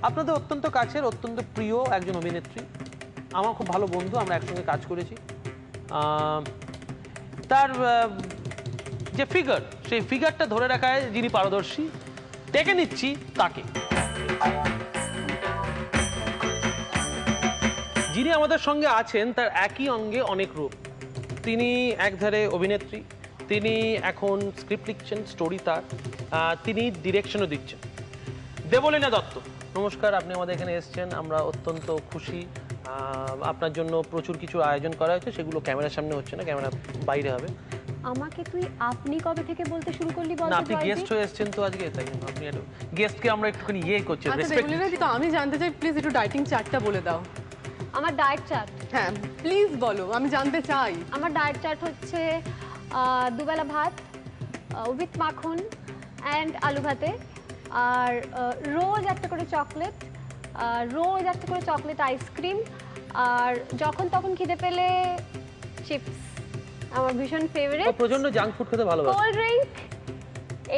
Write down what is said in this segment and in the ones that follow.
আপনাদের অত্যন্ত কাছের অত্যন্ত প্রিয় একজন অভিনেত্রী, আমার খুব ভালো বন্ধু, আমরা একসঙ্গে কাজ করেছি। তার যে ফিগার, সেই ফিগারটা ধরে রাখায় যিনি পারদর্শী, ডেকে নিচ্ছি তাকে। যিনি আমাদের সঙ্গে আছেন তার একই অঙ্গে অনেক রূপ। তিনি একধারে অভিনেত্রী, তিনি এখন স্ক্রিপ্ট লিখছেন, স্টোরি তার, তিনি ডিরেকশনও দিচ্ছেন। দেবলীনা দত্ত, নমস্কার, আপনি আমাদের এখানে এসেছেন, আমরা অত্যন্ত খুশি। আপনার জন্য প্রচুর কিছু আয়োজন করা হয়েছে, সেগুলো ক্যামেরার সামনে হচ্ছে না, ক্যামেরা বাইরে হবে। আমাকে তুই আপনি কবে থেকে বলতে শুরু করলি বল? না, আপনি গেস্ট হয়ে এসেছেন তো আজকে, তাই আপনি একটু গেস্টকে আমরা একটুখানি করছি, রেসপেক্ট। তো আমি জানতে চাই, প্লিজ একটু ডায়েটিং চার্টটা বলে দাও। আমার ডায়েট চার্ট? হ্যাঁ প্লিজ বলো, আমি জানতে চাই। আমার ডায়েট চার্ট হচ্ছে দুবেলা ভাত উইথ মাখন অ্যান্ড আলু ভাতে, আর রোজ একটা করে চকলেট, রোজ একটা করে চকলেট আইসক্রিম, আর যখন তখন খিদে পেলে চিপস, আমার ভীষণ ফেভারিট। প্রচন্ড জাঙ্ক ফুড খেতে ভালোবাসি, কোল্ড ড্রিঙ্ক,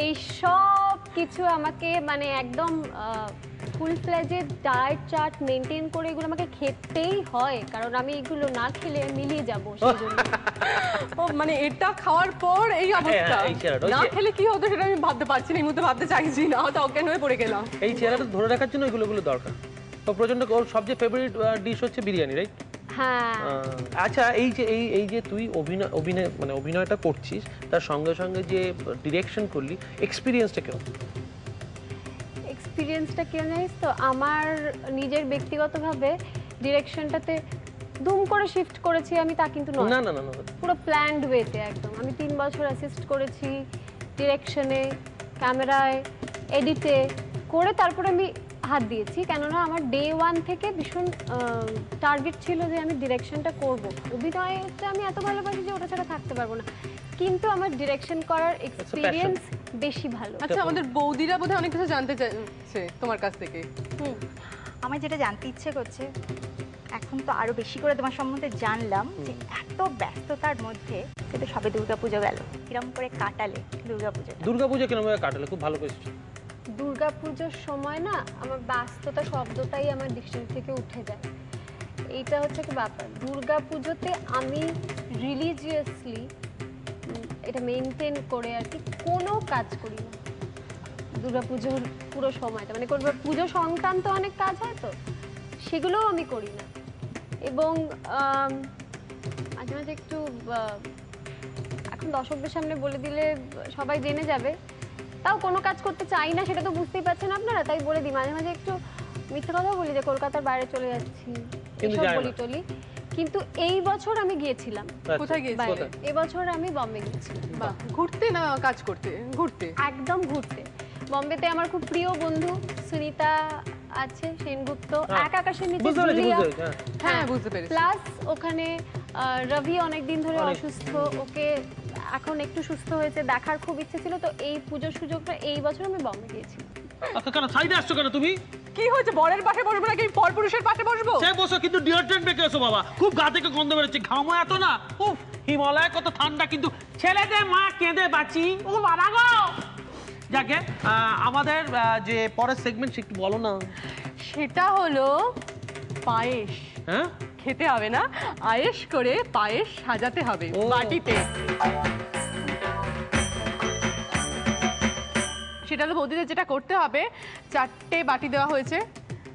এই সব কিছু আমাকে মানে একদম full fledged diet chart maintain করে এগুলো আমাকে খেতেই হয়, কারণ আমি এগুলো না খেলে মিলিয়ে যাবো সেজন্য। ও মানে এটা খাওয়ার পর এই অবস্থা, না খেলে কি হতো সেটা আমি ভাবতে পারছি না, এই মুহূর্তে ভাবতে চাইছি না, হয়তো অজ্ঞান হয়ে পড়ে গেলাম। এই চেহারাটা ধরে রাখার জন্য এগুলো দরকার। তো প্রচন্ড, ওর সবচেয়ে ফেভারিট ডিশ হচ্ছে বিরিয়ানি, রাইট? হ্যাঁ। আচ্ছা, এই যে তুই অভিনয়টা করছিস, তার সঙ্গে সঙ্গে যে ডিরেকশন করলি, এক্সপিরিয়েন্সটা কেমন? এক্সপিরিয়েন্সটা কেমন জানিস তো, আমার নিজের ব্যক্তিগতভাবে ডিরেকশনটাতে দুম করে শিফট করেছি আমি, তা কিন্তু নয়। না না না, পুরো প্ল্যান্ড ওয়েতে একদম। আমি 3 বছর অ্যাসিস্ট করেছি ডিরেকশনে, ক্যামেরায়, এডিটে করে, তারপরে আমি হাত দিয়েছি। কেননা আমার ডে 1 থেকে ভীষণ টার্গেট ছিল যে আমি ডিরেকশনটা করব। অভিনয়টা আমি এত ভালোবাসি যে ওটা ছাড়া থাকতে পারবো না, কিন্তু আমার ডিরেকশন করার এক্সপিরিয়েন্স বেশি ভালো। আচ্ছা, আমাদের বৌদিরা বোধহয় অনেক কিছু জানতে চাইছে তোমার কাছ থেকে। আমার যেটা জানতে ইচ্ছে করছে, এখন তো আরো বেশি করে তোমার সম্বন্ধে জানলাম, যে এত ব্যস্ততার মধ্যে সেটা সবে দুর্গাপুজো গেল, কিরম করে কাটালে দুর্গাপুজো? দুর্গাপুজো কিরম ভাবে কাটালে? খুব ভালো কোয়েশ্চেন। দুর্গাপুজোর সময় না আমার ব্যস্ততা শব্দটাই আমার ডিকশনারি থেকে উঠে যায়। এইটা হচ্ছে কি ব্যাপার, দুর্গাপুজোতে আমি রিলিজিয়াসলি এটা মেনটেন করে আর কি কোনো কাজ করি না দুর্গাপুজোর পুরো সময়টা। মানে পুজো সংক্রান্ত অনেক কাজ হয় তো, সেগুলোও আমি করি না। এবং মাঝে মাঝে একটু, এখন দর্শকদের সামনে বলে দিলে সবাই জেনে যাবে, তাও কোনো কাজ করতে চাই না, সেটা তো বুঝতেই পারছেন আপনারা, তাই বলে দিই। মাঝে মাঝে একটু মিথ্যা কথা বলি যে কলকাতার বাইরে চলে যাচ্ছি, এসব বলি টলি। কিন্তু এই বছর আমি গিয়েছিলাম। কোথায় গিয়েছিলে? এই বছর আমি বম্বে গিয়েছিলাম। বাহ, ঘুরতে না কাজ করতে? ঘুরতে, একদম ঘুরতে। বম্বেতে আমার খুব প্রিয় বন্ধু সুনিতা আছে, সেনগুপ্ত, এক আকাশের নিচে জুলিয়া। হ্যাঁ বুঝতে পেরেছি। প্লাস ওখানে রবি অনেকদিন ধরে অসুস্থ, ওকে এখন একটু সুস্থ হয়েছে, দেখার খুব ইচ্ছে ছিল। তো এই পুজোর সুযোগটা এই বছর আমি বম্বে গিয়েছিলাম। কেন সাইডে আসছো কেন তুমি? কি হয়েছে, বরের পাশে বসবো নাকি পরপুরুষের পাশে বসবো? সে বসো, কিন্তু ডিওড্রেন্ট মেখে এসো বাবা, খুব গা থেকে গন্ধ বেরোচ্ছে, ঘামো এত না। উফ, হিমালয় কত ঠান্ডা, কিন্তু ছেলেদের মা কেঁদে বাঁচি। ও বাবা গো। যাকে আমাদের যে পরের সেগমেন্ট একটু বলো না। সেটা হলো পায়েস। হ্যাঁ, খেতে হবে না, আয়েশ করে পায়েস সাজাতে হবে বাটিতে। সেটা হলো বৌদিদের যেটা করতে হবে, 4টে বাটি দেওয়া হয়েছে,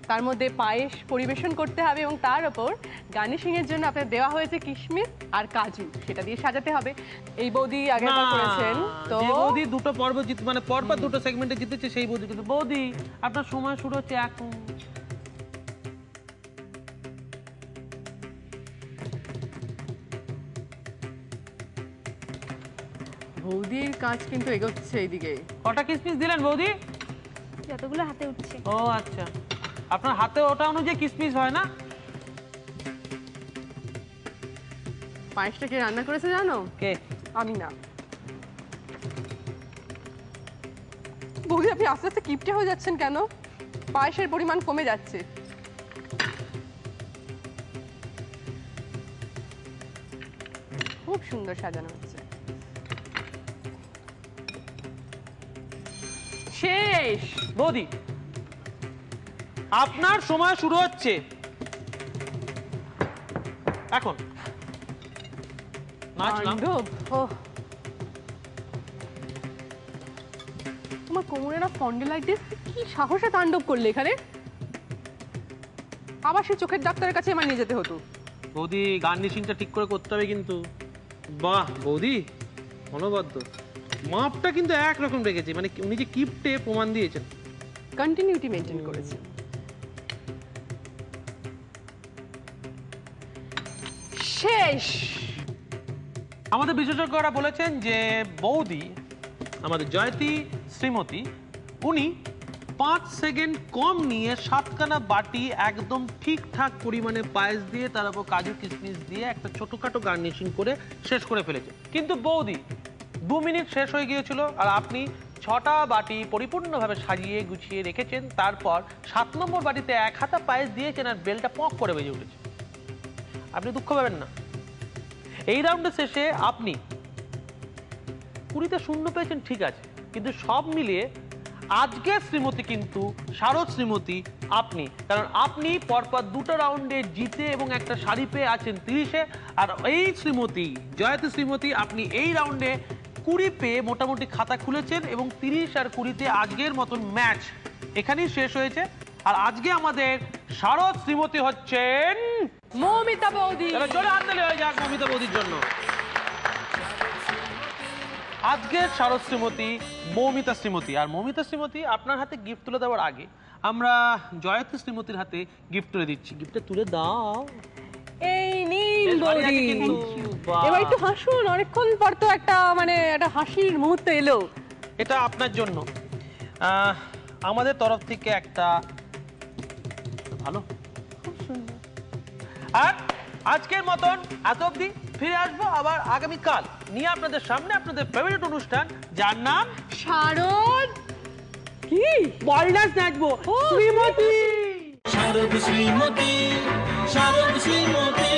তার মধ্যে পায়েস পরিবেশন করতে হবে, এবং তার উপর গার্নিশিং এর জন্য আপনার দেওয়া হয়েছে কিশমিশ আর কাজু, সেটা দিয়ে সাজাতে হবে। এই বৌদি আগেরবার করেছেন তো, যে বৌদি দুটো পর্ব জিত, মানে পরপর দুটো সেগমেন্টে জিতেছে, সেই বৌদি। কিন্তু বৌদি, আপনার সময় শুরু হচ্ছে এখন। বৌদির কাজ কিন্তু এগোচ্ছে এইদিকে। কটা কিশমিশ দিলেন বৌদি? যতগুলো হাতে উঠছে। ও আচ্ছা, আপনার হাতে ওটা অনুযায়ী কিশমিশ হয় না? পায়েসটা কে রান্না করেছে জানো? কে? আমি না। বৌদি, আপনি আস্তে আস্তে কিপটে হয়ে যাচ্ছেন কেন? পায়েসের পরিমাণ কমে যাচ্ছে। খুব সুন্দর সাজানো হচ্ছে। শেষ। বৌদি আপনার সময় শুরু হচ্ছে এখন। নাচলাম। তাণ্ডব। ওহ। তোমার কোমরে না স্পন্ডিলাইটিস, কি সাহসে তাণ্ডব করলে এখানে? আবার সে চোখের ডাক্তারের কাছে আমার নিয়ে যেতে হতো। বৌদি গার্নিশিংটা ঠিক করে করতে হবে কিন্তু। বাহ বৌদি অনবদ্য, মাপটা কিন্তু একরকম রেখেছে, মানে উনি যে কিপটে প্রমাণ দিয়েছেন। কন্টিনিউটি মেনটেন করেছে। শেষ। আমাদের বিশেষজ্ঞরা বলেছেন যে বৌদি আমাদের জয়তী শ্রীমতী উনি 5 সেকেন্ড কম নিয়ে 7খানা বাটি একদম ঠিকঠাক পরিমাণে পায়েস দিয়ে তার উপর কাজু কিশমিশ দিয়ে একটা ছোটখাটো গার্নিশিং করে শেষ করে ফেলেছে। কিন্তু বৌদি 2 মিনিট শেষ হয়ে গিয়েছিল আর আপনি 6টা বাটি পরিপূর্ণভাবে সাজিয়ে গুছিয়ে রেখেছেন। তারপর 7 নম্বর বাটিতে 1 হাতা পায়েস দিয়েছেন আর বেলটা পক করে বেজে উঠেছে। আপনি দুঃখ পাবেন না, এই রাউন্ডের শেষে আপনি 20তে 0 পেয়েছেন ঠিক আছে, কিন্তু সব মিলিয়ে আজকে শ্রীমতী কিন্তু শারদ শ্রীমতী আপনি, কারণ আপনি পরপর 2টা রাউন্ডে জিতে এবং একটা শাড়ি পেয়ে আছেন 30-এ। আর এই শ্রীমতী জয়তী শ্রীমতী আপনি এই রাউন্ডে 20 পেয়ে মোটামুটি খাতা খুলেছেন এবং 30 আর 20-তে আজকের মতন ম্যাচ এখানেই শেষ হয়েছে। আর আজকে আমাদের শারদ শ্রীমতী হচ্ছেন মৌমিতা বৌদি। তাহলে জোরে হাততালি হয়ে যাক মৌমিতা বৌদির জন্য। আজকের শারদ শ্রীমতী মৌমিতা শ্রীমতী। আর মৌমিতা শ্রীমতী আপনার হাতে গিফট তুলে দেওয়ার আগে আমরা জয়তী শ্রীমতীর হাতে গিফট তুলে দিচ্ছি। গিফটটা তুলে দাও। এই নিন বেশ ভালো বৌদি। আছে কিন্তু। বাহ। এবার একটু হাসুন, অনেকক্ষণ পর তো একটা একটা হাসির মুহূর্ত এলো। এটা আপনার জন্য আমাদের তরফ থেকে একটা ভালো। আর আজকের মতন এত অবধি, ফিরে আসবো আবার আগামীকাল নিয়ে আপনাদের সামনে আপনাদের ফেভারিট অনুষ্ঠান যার নাম শারদ কি বলডাস নাচবো শ্রীমতী। শারদ শ্রীমতী, শারদ শ্রীমতী।